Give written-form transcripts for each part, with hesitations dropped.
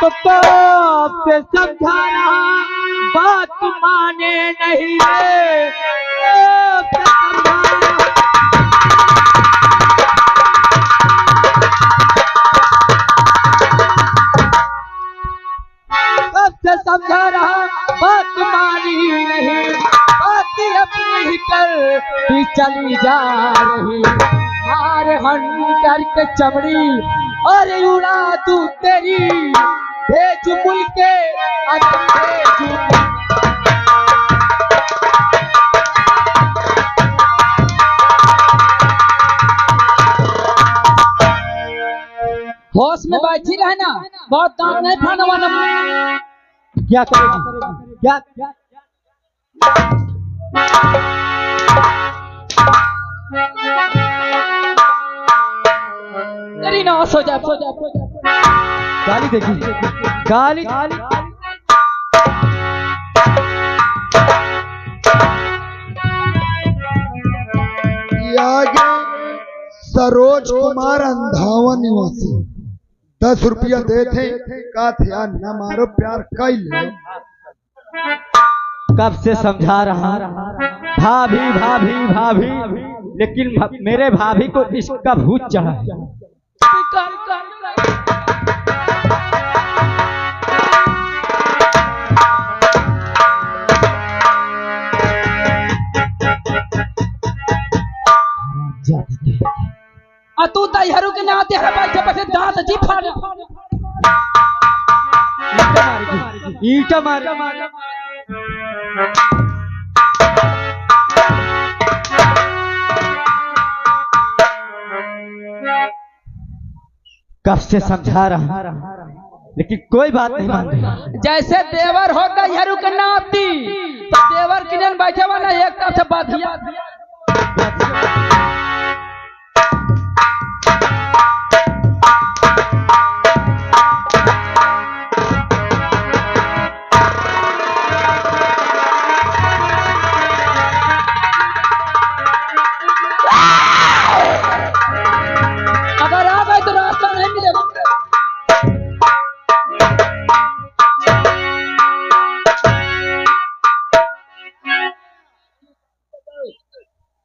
तो कब से समझाना बात माने नहीं रे, कब से समझाना। कब से समझा रहा बात मानी नहीं, बातें अपनी ही कर ही चली जा रही। मार हंटर के चमड़ी और उड़ा तू तेरी, भेज मुल्के होश में बैठी रहना, बहुत काम नहीं खाना वाला। क्या करेगी क्या तेरी नाश हो जा, गाली देखी गाली। आगे सरोज कुमार अंधावा निवासी 10 रुपया दे थे का थे न मारो प्यार कैल। कब से समझा रहा भाभी भाभी भाभी, लेकिन मेरे भाभी को इसका भूत चढ़ा है। तू तैयारू के नाते है बैठे बैठे दांत जी फाड़ ईटा मार। कब से समझा रहा लेकिन कोई बात नहीं मान रही। जैसे देवर हो तैयारू के नाती, तो देवर किरण बैठे वाला एक तरफ से बाधिया। अगर आ गए तो रास्ता नहीं मिलेगा।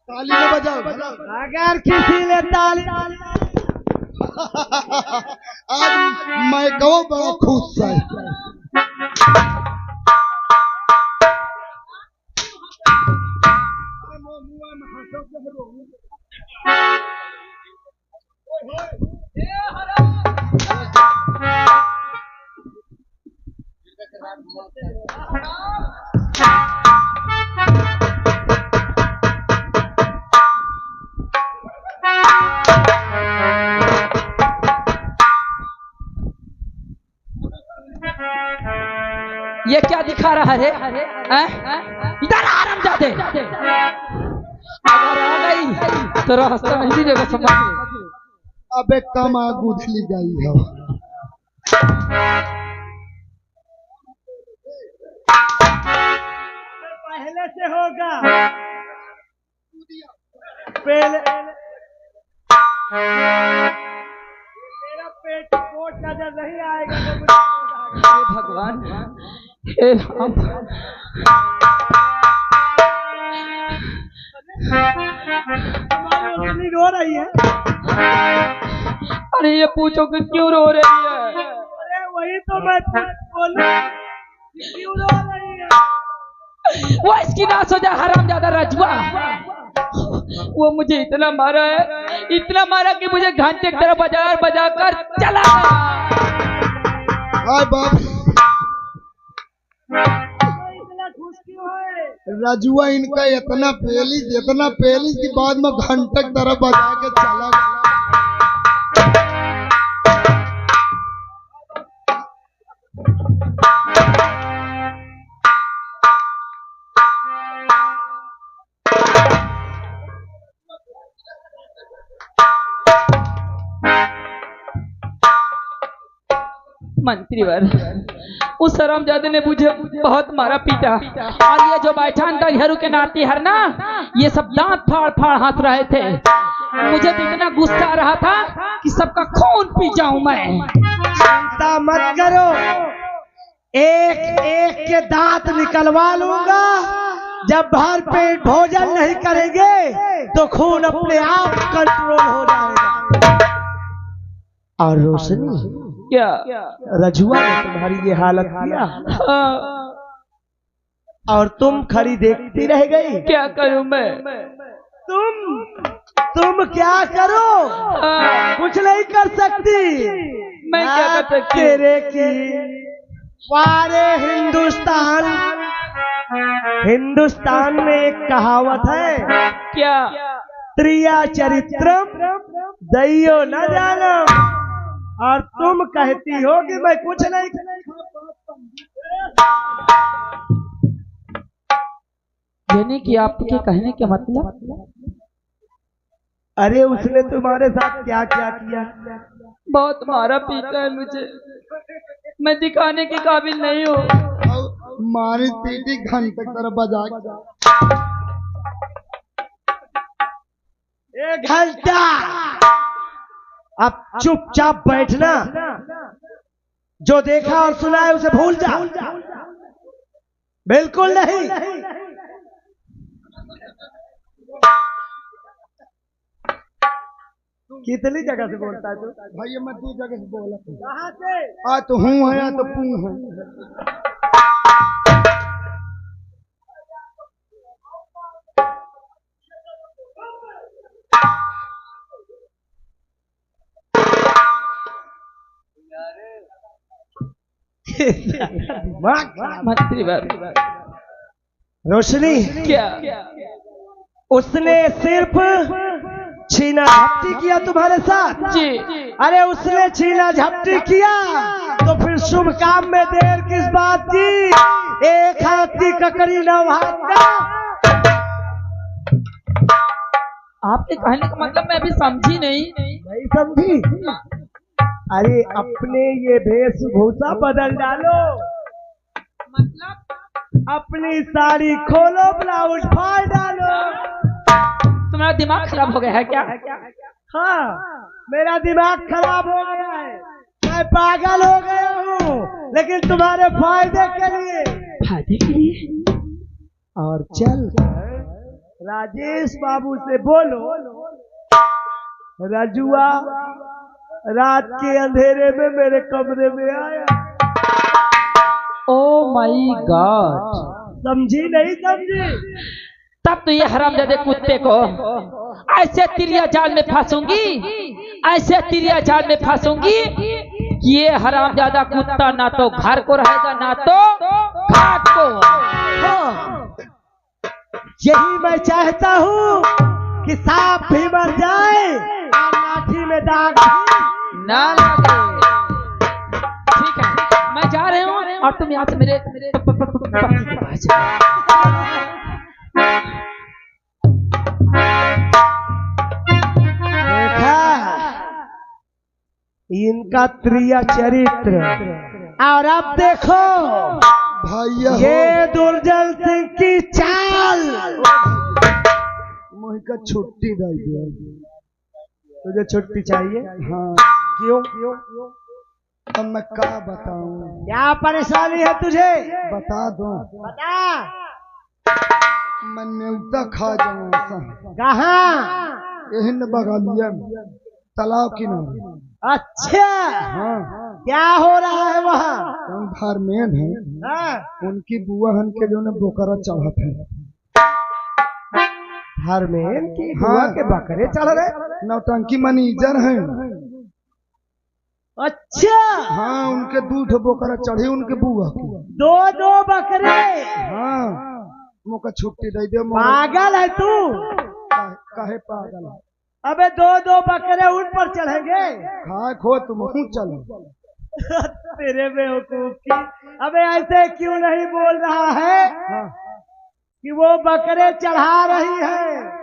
ताली न बजाओ अगर किसी ने ताली आज मैं कहो बड़ा खुश है। ये क्या दिखा रहा है? इधर आराम जाते। अगर आ गई तो रास्ता नहीं मिलेगा समझ। अबे कम गुथली गई है। पहले से होगा, पहले मेरा पेट कोट नजर नहीं आएगा तो भगवान हे राम। रो रही है। अरे ये पूछो कि क्यों रो रही है? अरे वही तो मैं बोलूं, क्यों रो रही है? वो इसकी नाश हो जाए हरामजादा रजुआ। वो मुझे इतना मारा है, इतना मारा कि मुझे घंटे की तरह बजा कर चला बाप। रजुआ इनका इतना पेलिस के बाद में घंटे की तरह बजा के चला गया। मंत्री वर उस हरामजादे ने मुझे बहुत मारा पीटा, और ये जो बैठा हरू के नाती हर ना, ये सब दांत फाड़ फाड़ हंस रहे थे। मुझे भी इतना गुस्सा आ रहा था कि सबका खून पी जाऊं मैं। चिंता मत करो, एक एक के दांत निकलवा लूंगा। जब भर पेट भोजन नहीं करेंगे तो खून अपने आप कंट्रोल हो जाएगा। और रोशनी, क्या रजुआ ने तुम्हारी ये हालत किया और तुम खड़ी देखती रह गई। क्या करूं मैं? तुम क्या करो? कुछ नहीं कर सकती। मैं क्या कर सकती? तेरे की सारे हिंदुस्तान में एक कहावत है, क्या? त्रिया चरित्रम दैयो न जानम। और तुम कहती हो कि मैं कुछ नहीं। यानी कि आपके कहने के मतलब? अरे उसने तुम्हारे साथ क्या क्या किया? बहुत मारा पीटा है मुझे, मैं दिखाने के काबिल नहीं हूँ। मारी पीटी घंटे तरह बजा। एक घंटा अब चुपचाप बैठना। जो देखा और सुना है उसे भूल जा। बिल्कुल नहीं। कितनी जगह से बोलता है तू? भाई मैं 2 जगह से बोला था। कहाँ से? आ तो हूँ है या तो पू है। मंत्री बात। रोशनी, क्या? उसने सिर्फ छीना झपटी किया तुम्हारे साथ? जी। अरे उसने छीना झपटी किया तो फिर शुभ काम में देर किस बात की? एक हाथ की ककड़ी नौ हाथ का। आपके कहने का मतलब मैं अभी समझी नहीं। नहीं समझी? अरे अपने ये वेशभूषा बदल डालो। मतलब अपनी साड़ी खोलो, ब्लाउज फाड़ डालो। तुम्हारा दिमाग खराब हो गया है क्या? हाँ, मेरा दिमाग खराब हो गया है। मैं पागल हो गया हूँ, लेकिन तुम्हारे फायदे के लिए। फायदे के लिए? और चल राजेश बाबू से बोलो, रजुआ रात के अंधेरे में मेरे कमरे में आया। Oh my God. समझी नहीं समझी? तब तो ये हरामजादे कुत्ते को ऐसे तिरिया जाल में फंसूंगी, ऐसे तिरिया जाल में फंसूंगी कि ये हरामजादा कुत्ता ना तो घर को रहेगा ना तो घाट को। हाँ, यही मैं चाहता हूँ कि सांप भी मर जाए और लाठी में दाग ना लगे। ठीक है, मैं जा रहे हूँ और तुम यहाँ से मेरे पति के पास जाओ। देखा इनका त्रिया चरित्र। और अब देखो भैया ये दुर्जन सिंह की चाल। मोहि का छुट्टी दे दिया। तुझे छुट्टी चाहिए? हाँ, क्यों? अब मैं क्या बताऊं? क्या परेशानी है तुझे? बता दो। बता। मैं न्यूता खा जाऊं। कहाँ? यही न बगलिया में तालाब किनारे। अच्छा, हाँ, क्या हो रहा है वहाँ? हम धारमेन है, हाँ? उनकी बुआ हन के जो न बोकरा चढ़ा थे। धर्मेन की बुआ के बकरे चढ़ रहे? नौटंकी मैनेजर हैं। अच्छा, हाँ, उनके 2 बोकरा चढ़ी उनके बुआ की। 2 बकरे? हाँ, मुका छुट्टी दे दे। पागल है तू? काहे पागल है? अबे 2 बकरे उन पर चढ़ेंगे? खाए खो तुम चलो। तेरे बेवकूफ की। अबे ऐसे क्यों नहीं बोल रहा है कि वो बकरे चढ़ा रही है?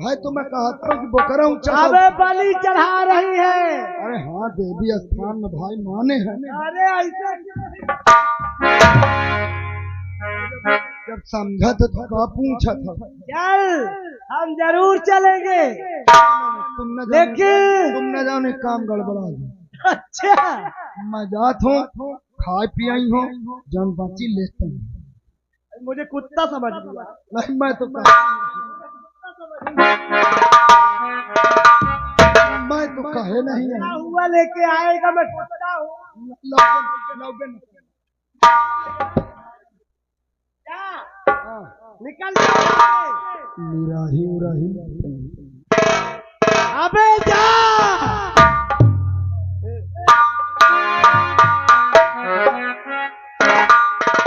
है तो मैं कहता हूँ कि बोकरा चढ़ा। अबे बलि चढ़ा रही है। अरे हाँ, देवी स्थान में भाई माने हैं। अरे ऐसे जब समझा तो पूछा था। चल हम जरूर चलेंगे, लेकिन तुम न जाओ काम गड़बड़ा गया। अच्छा मैं जात हूँ, खाए पियाई हूँ, जान बाची लेता हूँ। मुझे कुत्ता समझ लिया। नहीं मैं तो कहे नहीं है। हुआ लेके आएगा, मैं कुत्ता हूँ। निकल निराही उराही अबे जा।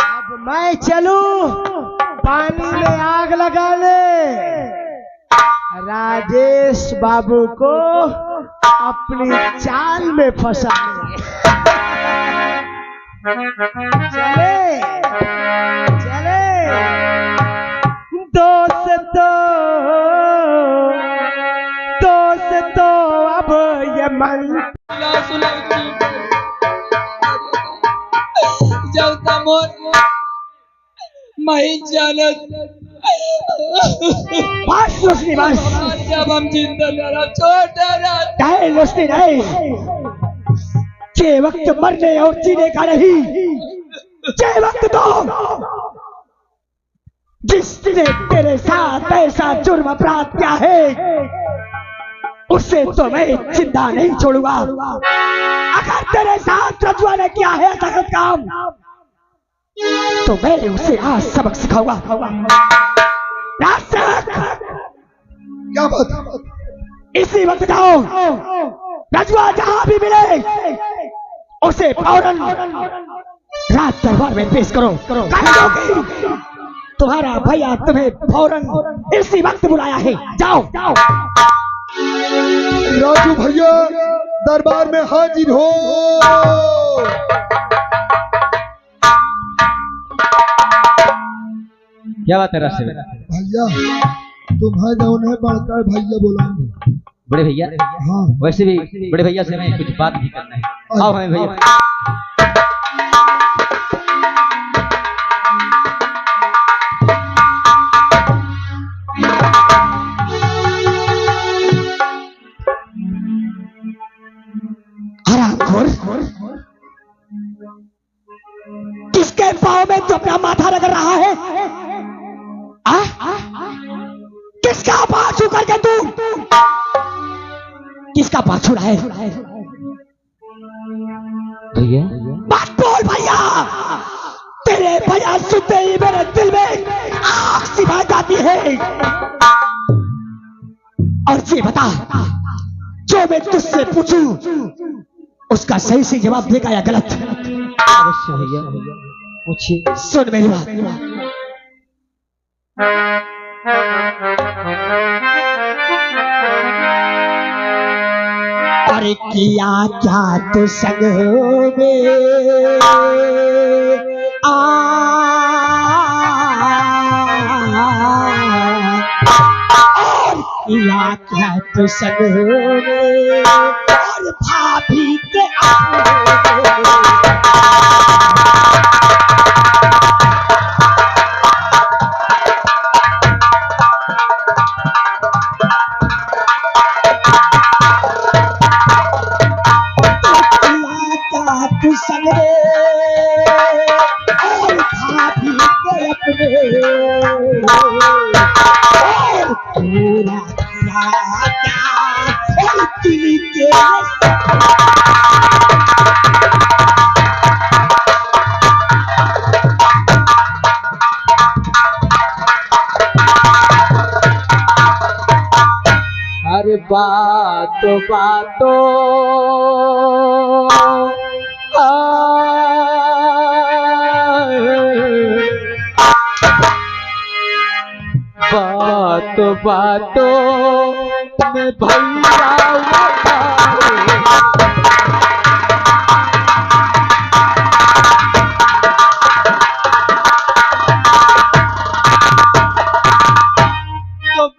अब मैं चलूं पानी में आग लगाने, राजेश बाबू को अपनी चाल में फंसाने। चले चले दोस्त अब ये मन जब तमोर मैं जानत बस रोशनी बस। जब हम जिंदा रहा छोटा रहा नहीं रोशनी नहीं, ये वक्त मरने और जीने का नहीं, ये वक्त तो जिसने तेरे साथ ऐसा जुर्म अपराध किया है उसे तो मैं जिंदा नहीं छोड़ूंगा। अगर तेरे साथ रजुआ ने किया है ऐसा गलत काम तो मैं उसे आज सबक सिखाऊंगा। क्या बात? इसी वक्त जाओ, रजुआ जहां भी मिले उसे फौरन रात दरबार में पेश करो। तुम्हारा भैया तुम्हें फौरन इसी वक्त बुलाया है, जाओ जाओ। राजू भैया दरबार में हाजिर हो। क्या बात है रास्ते में? भैया तुम्हें जौन है बड़का भैया बोलाएंगे। बड़े भैया? हाँ वैसे भी बड़े भैया से हमें कुछ बात भी करना है। आओ हमें भैया। किसके पाँव में तो अपना माथा रगड़ रहा है? किसका पाँव छू करके तू किसका पाँव छू रहा है? भैया बात बोल भैया। तेरे भैया सुनते ही मेरे दिल में आग सी भर जाती है। और ये बता, जो मैं तुझसे पूछूं उसका सही से जवाब देगा या गलत? अवश्य भैया पूछिए। सुन मेरी बात, अरे किया क्या तो संग में और किया क्या तो संग में और भाभी के बातों बातों बातों बातों में भैया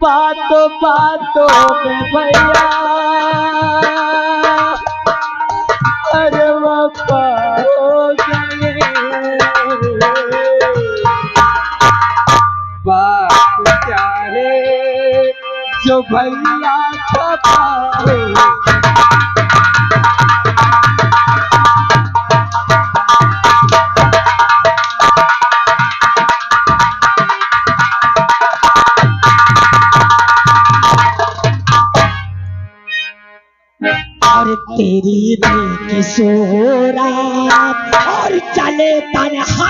बातों बातों में भैया अरे वफा हो गए बात क्या है तो भैया छपाओ। और तेरी की सोरा और चले तन्हा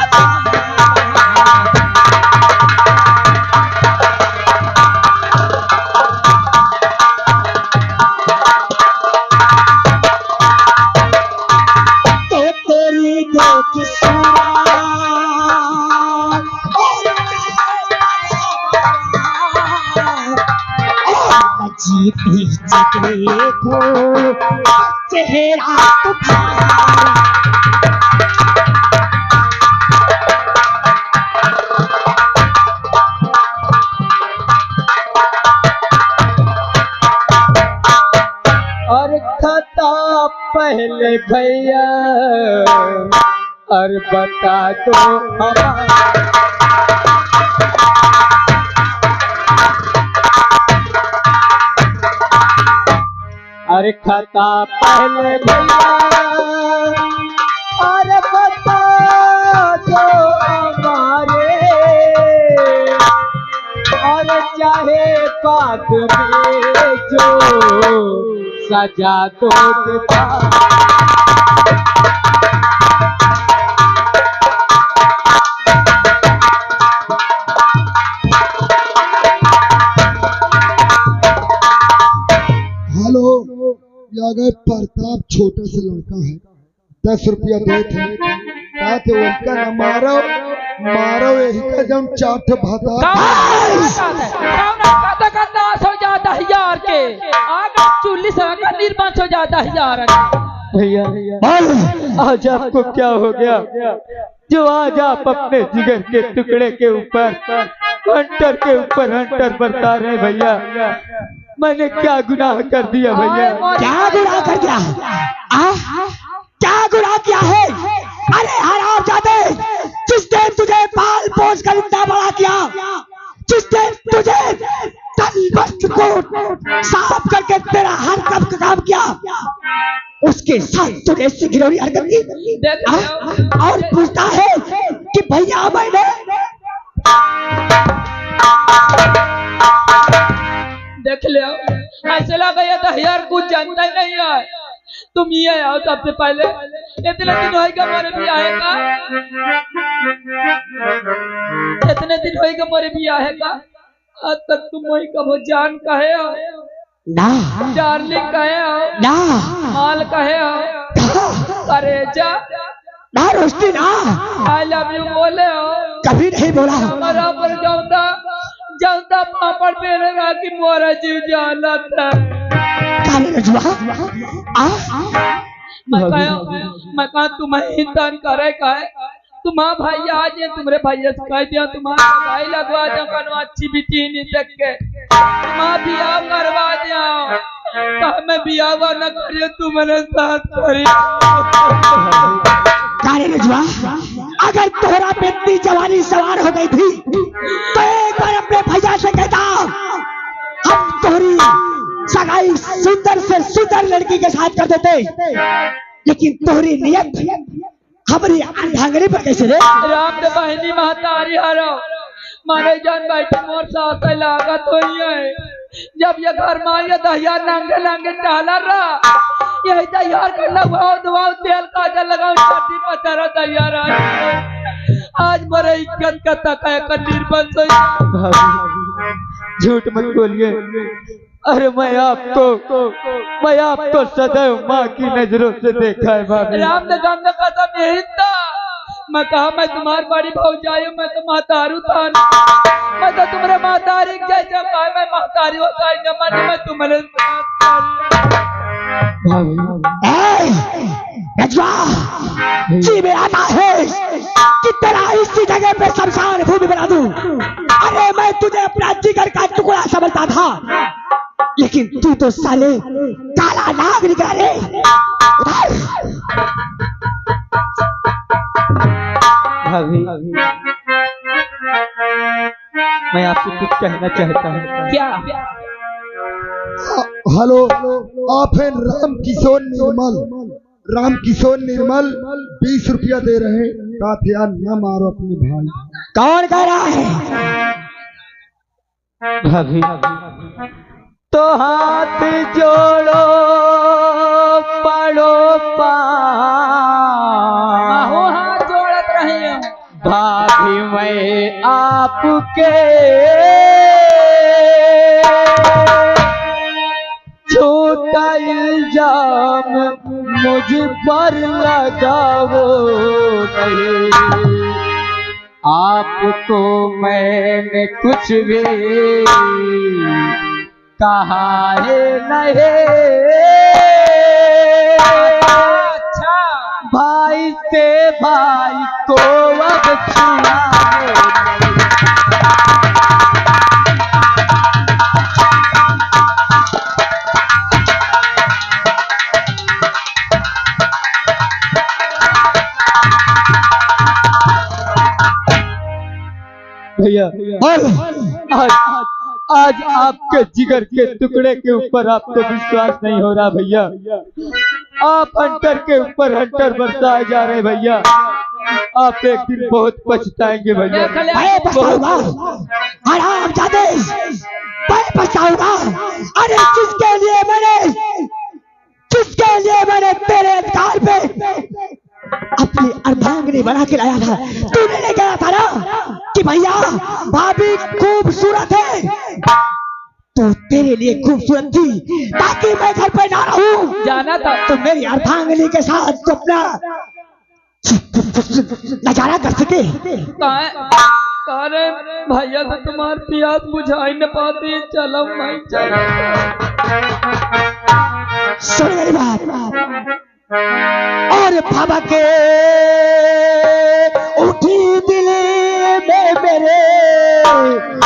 तो तेरी की सोरा और जी पीछे देखो चेहरा तुम्हारा। और खता पहले भैया और बता दो हमारा। अरे खता पहले भैया अरे बता दो हमारे। और चाहे बात में जो सजा दो दिखा। हेलो, या गए प्रताप छोटा सा लड़का है, 10 रुपया दे थे का थे उनका न मारो मारो यही का जम चाट भाता निर्बंध हो जाता है यार। भैया आज आपको क्या हो गया जो आज आप अपने जिगर के टुकड़े के ऊपर हंटर के ऊपर हंटर बरता रहे। भैया मैंने क्या गुनाह कर दिया भैया? क्या गुनाह कर दिया? क्या गुनाह किया है? अरे हराम जादे, जिस दिन तुझे पाल पोस कर इतना बड़ा किया, जिस दिन तुझे तन वस्त्र को साफ करके तेरा हर कब का काम किया, उसके साथ तूने इससे घिनौनी हरकत की और पूछता है कि भैया मैंने देख लिया। ऐसे लगा ये तो यार कुछ जानता ही नहीं है। तुम ये आओ सबसे पहले इतने दिन होएगा मेरे भी आएगा, इतने दिन होएगा मेरे भी आएगा। आज तक तुम वही कहो जान कहे हो ना, डार्लिंग कहे हो ना, माल कहे हो, करेजा ना, रोशनी ना, आई लव यू बोले हो, कभी नहीं बोला। हमारा पर जाऊंगा जाऊंगा पापड़ पेरेगा कि मोरा जीव जाना था। काले रजुआ मैं कहा तुम्हें इंसान करे का है, तुम्हारा भाई आज है, तुम्हारे भाई से कह दिया तुम्हारा भाई लगवा दो कनो अच्छी बिटी नहीं देख के तुम्हारा बियाह करवा दिया। कहा मैं बियाह न करियो तुम्हारे साथ करी। काले रजुआ, अगर तोहरा पे इतनी जवानी सवार हो गई थी तो एक बार अपने भैया से कहता हम तोहरी सगाई सुंदर से सुंदर लड़की के साथ कर देते, लेकिन तोहरी नियत हमारी अंधांगड़ी पर कैसे रे? राम दे बहनी महतारी हरो मारे जान बैठे मोर साथ लागत होई है। जब ये घर में ये दहियार नंगे नंगे टहला रहा, यही दहियार कर लगवाओ दवाओ तेल काजल लगाओ छाती पचारा दहियार आज मरे इज्जत का तकाया कर निर्बंध होई। झूठ मत बोलिए। अरे मैं आपको सदैव माँ की नजरों से देखा है भाभी। राम ने गंगा कसम यही था। मैं कहा मैं तुम्हारी बड़ी भौजाई हूँ, मैं तो महतारू था, मैं तो तुम्हारे महतारी जैसा कहा मैं महतारी होता है जमाने में तुम्हारे जी में आता है कि तेरा इसी जगह पे शमशान भूमि बना दूं। अरे मैं तुझे अपना जिगर का टुकड़ा समझता था, लेकिन तू तो साले काला नाग निकला रे। भाभी मैं आपसे कुछ कहना चाहता हूँ। क्या? हेलो, आप हैं राम किशोर निर्मल 20 रुपया दे रहे हैं। कहा थे यार न मारो अपने भाई। कौन कह रहा है? भाभी तो हाथ जोड़ो पड़ो बाहु हाथ जोड़त रही है। भाभी मैं आपके झूठा इल्जाम मुझ पर लगाओ नहीं, आपको मैंने कुछ भी कहा है नहीं। अच्छा भाई से भाई को अब छुड़ाओ भैया। आज आपके जिगर के टुकड़े के ऊपर आपको विश्वास नहीं हो रहा भैया। आप हंटर के ऊपर हंटर बरसाए जा रहे भैया। आप एक दिन बहुत पछताएंगे भैया। मैं पछताऊंगा, हरामजादे, मैं पछताऊंगा। अरे जिसके लिए मैंने तेरे अधिकार पे अपनी अर्धांगिनी बना के लाया था, तूने नहीं कहा था ना कि भैया भाभी खूबसूरत है, तो तेरे लिए खूबसूरत थी ताकि मैं घर पे ना रहूं। जाना था तो मेरी अर्धांगिनी के साथ तो अपना नजारा कर सके। अरे भैया तो तुम्हारी प्यास बुझाई न पाती। चलो मैं चलो। सुन मेरी बात। और बाबा के उठी दिल में मेरे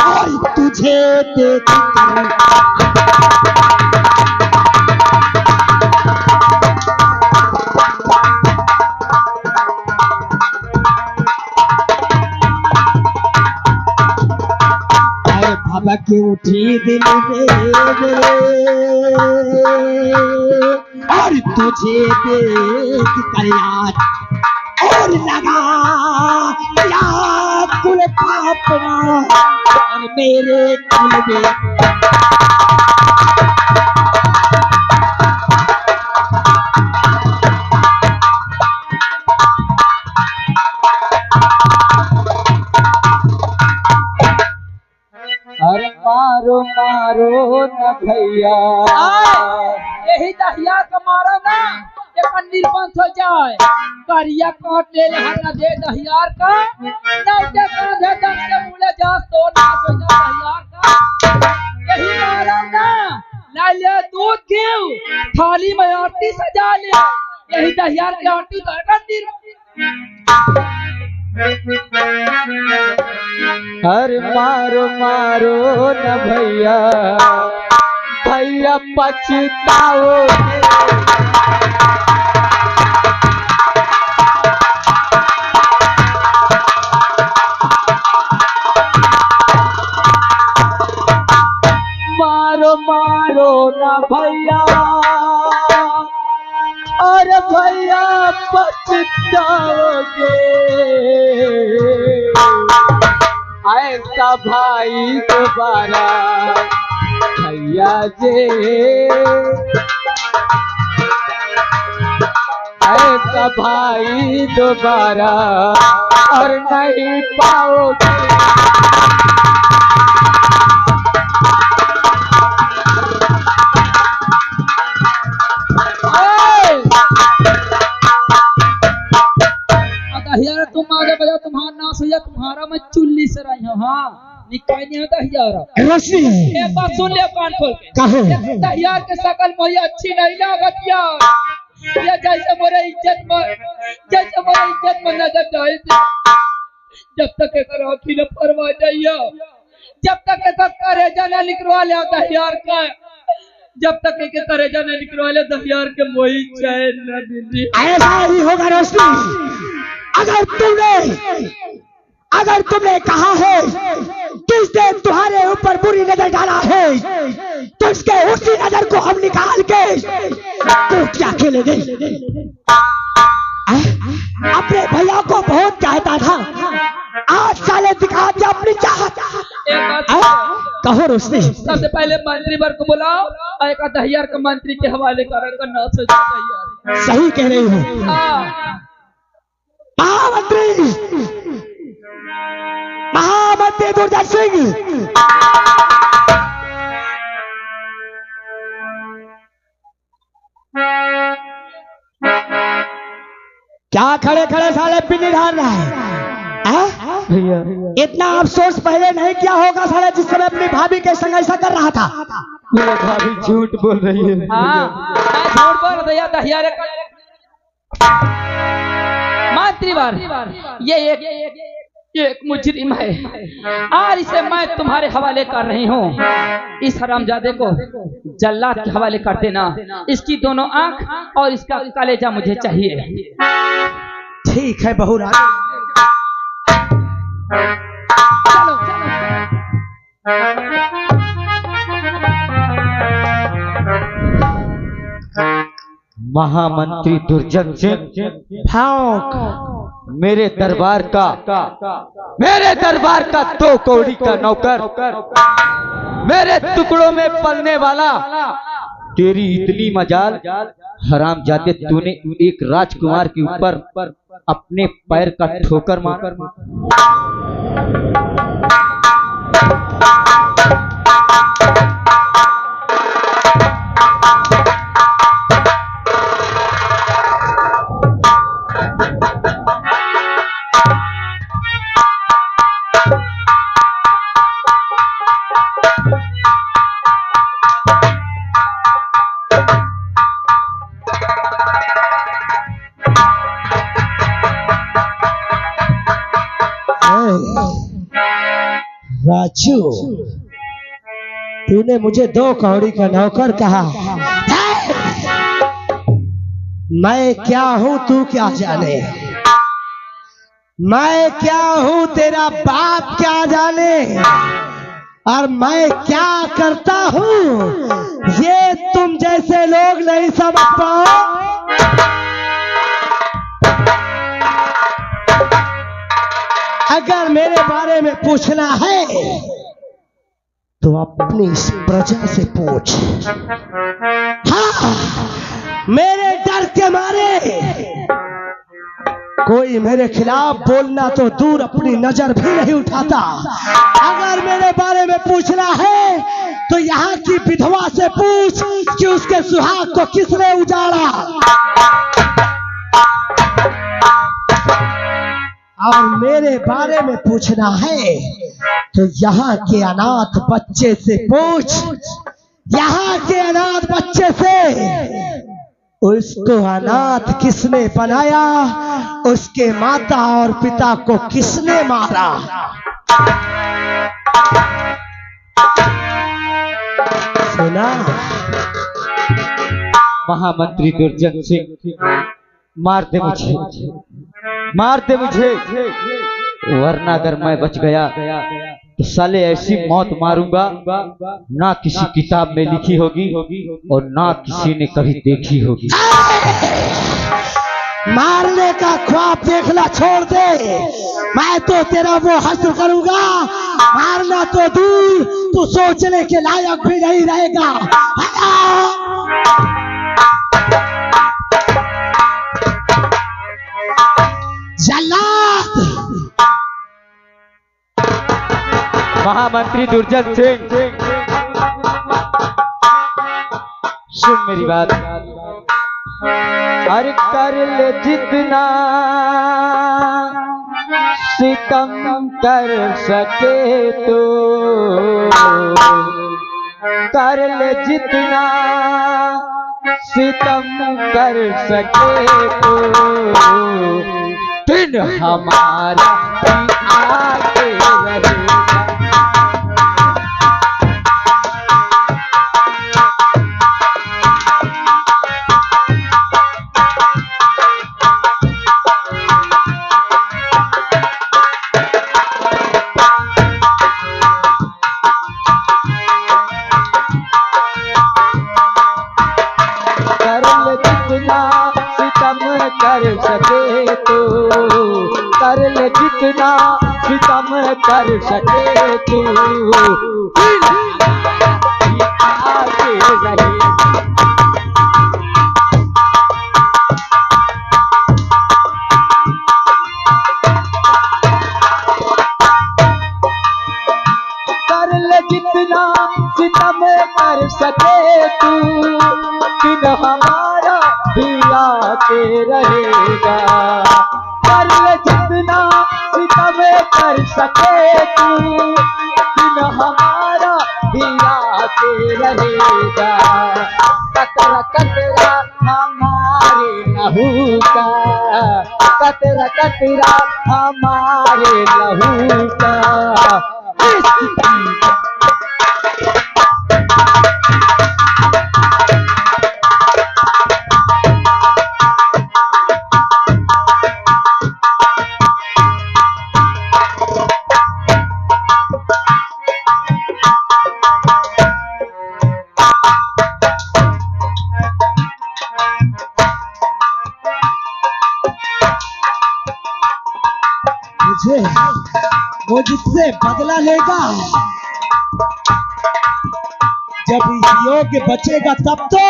और तुझे देख बाबा की उठी दिल में और तुझे देख कर याद और लगा कुल पापना और मेरे दिल में अरे मारो मारो न भैया। यही दहिया का मारा ना ये पंडित बंद हो जाए। करिया काट ले हटा दे दहियार का, नहीं दे कांधे दम से मुड़े जा तो नाच हो जा दहियार का। यही मारा ना, ना ले दूध घी थाली में आरती सजा ले। यही दहियार की आरती तो मंदिर। अरे मारो मारो न भैया, भैया पछताओगे। मारो मारो न भैया, अरे भैया पछताओगे। ऐसा भाई दोबारा भैया जे, ऐसा भाई दोबारा और नहीं पाओगे। दहियारा तुम आगे बजा, तुम्हारा नाश हो जा, तुम्हारा मैं चुल्ली से रही हूँ। हाँ निकाय नहीं होता दहियारा। रोशनी एक बात सुन ले कान खोल के। कहो दहियार के शकल मुझे अच्छी नहीं लागत यार। ये जैसे मोरे इज्जत में नजर जाए। जब तक एक राखी न परवा जाइए, जब तक एक करेजा न निकलवा ले दहियार का, जब तक एक करेजा न निकलवा ले दहियार के मोही चैन न मिली। ऐसा ही होगा रोशनी। अगर तुमने कहा है किसने तुम्हारे ऊपर बुरी नजर डाला है, तो इसके उसी नजर को हम निकाल के तो क्या खेलेंगे। अपने भैया को बहुत चाहता था, आज साले दिखा दिया अपनी चाहत। कहो रोशनी, सबसे पहले मंत्री वर्ग को बुलाओ और एक दहियार का मंत्री के हवाले करना चाहिए। सही कह रही हो महामंत्री, महामंत्री दुर्जन सिंह। क्या खड़े खड़े साले पिंडी ढाल रहा है? भैया इतना अफसोस पहले नहीं किया होगा साले जिस समय अपनी भाभी के संग ऐसा कर रहा था। मेरा भाभी झूठ बोल रही है। हाँ, झूठ बोल दिया दहियार मंत्री वर्ग। ये एक मुजरिम है और इसे मैं तुम्हारे हवाले कर रही हूँ। इस हरामजादे को जल्लाद के हवाले कर देना। इसकी दोनों आंख और इसका कलेजा मुझे चाहिए। ठीक है बहुरानी। चलो महामंत्री दुर्जन सिंह, मेरे दरबार का 2 कौड़ी का नौकर, मेरे टुकड़ों में पलने वाला, तेरी इतनी मजाल हरामजादे, तूने एक राजकुमार के ऊपर अपने पैर का ठोकर मार। राजू, तूने मुझे 2 कौड़ी का नौकर कहा। मैं क्या हूं तू क्या जाने, मैं क्या हूं तेरा बाप क्या जाने, और मैं क्या करता हूं ये तुम जैसे लोग नहीं समझ पाओ। अगर मेरे बारे में पूछना है तो अपनी इस प्रजा से पूछ। हाँ, मेरे डर के मारे कोई मेरे खिलाफ बोलना तो दूर अपनी नजर भी नहीं उठाता। अगर मेरे बारे में पूछना है तो यहाँ की विधवा से पूछ कि उसके सुहाग को किसने उजाड़ा। और मेरे बारे में पूछना है तो यहाँ के अनाथ बच्चे से पूछ, यहाँ के अनाथ बच्चे से। उसको अनाथ किसने बनाया, उसके माता और पिता को किसने मारा। सुना महामंत्री दुर्जन सिंह, मार दे मुझे, मार दे मुझे, वरना अगर मैं बच गया तो साले ऐसी मौत मारूंगा ना किसी किताब में लिखी होगी और ना किसी ने कभी देखी होगी। मारने का ख्वाब देखना छोड़ दे, मैं तो तेरा वो हश्र करूंगा। मारना तो दूर, तू सोचने के लायक भी नहीं रहेगा। जल्लाद महामंत्री दुर्जन सिंह, सुन मेरी बात। अरे कर ले जितना सितम कर सके तो, कर ले जितना सितम कर सके तो, दिन हमारा आगे रहेगा। सके तो, कर ले जितना सितम कर सके तू, आके रहे। जितना सितम कर सके तू, दिन हमारा भी आके रहेगा। कर ले जितना सितम कर सके तू, दिन हमारा भी आके रहेगा। कतरा कतरा हमारे लहू का, कतरा कतरा हमारे लहू का। वो जिससे बदला लेगा, जब योग्य बचेगा तब तो।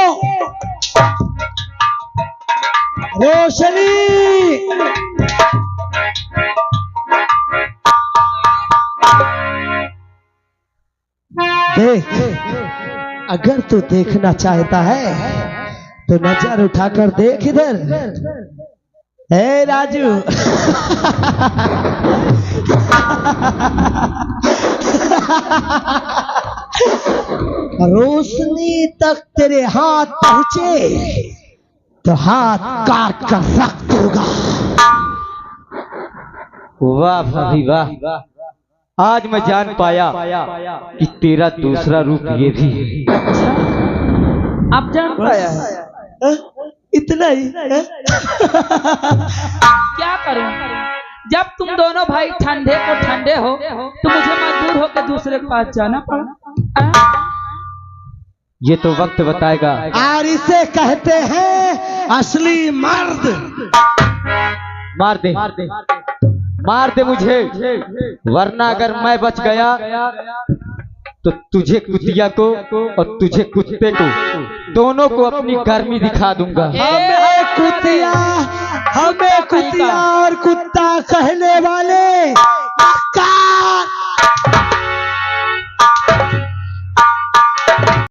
रोशनी देख, अगर तू देखना चाहता है तो नजर उठाकर देख इधर। हे राजू रोशनी तक तेरे हाथ पहुंचे तो हाथ काट कर रख दूंगा। वाह भाभी वाह, आज मैं जान पाया कि तेरा दूसरा रूप ये भी है। आप जान पाया है? इतना ही क्या करूं? जब तुम दोनों भाई ठंडे को ठंडे हो तो मुझे मजबूर होकर दूसरे के पास जाना पड़ा। ये तो वक्त बताएगा। और इसे कहते हैं असली मर्द। मार दे मार दे मुझे, वरना अगर मैं बच गया तो तुझे कुतिया को और तुझे कुत्ते को, दोनों को अपनी गर्मी दिखा दूंगा। हमें कुतिया और कुत्ता कहने वाले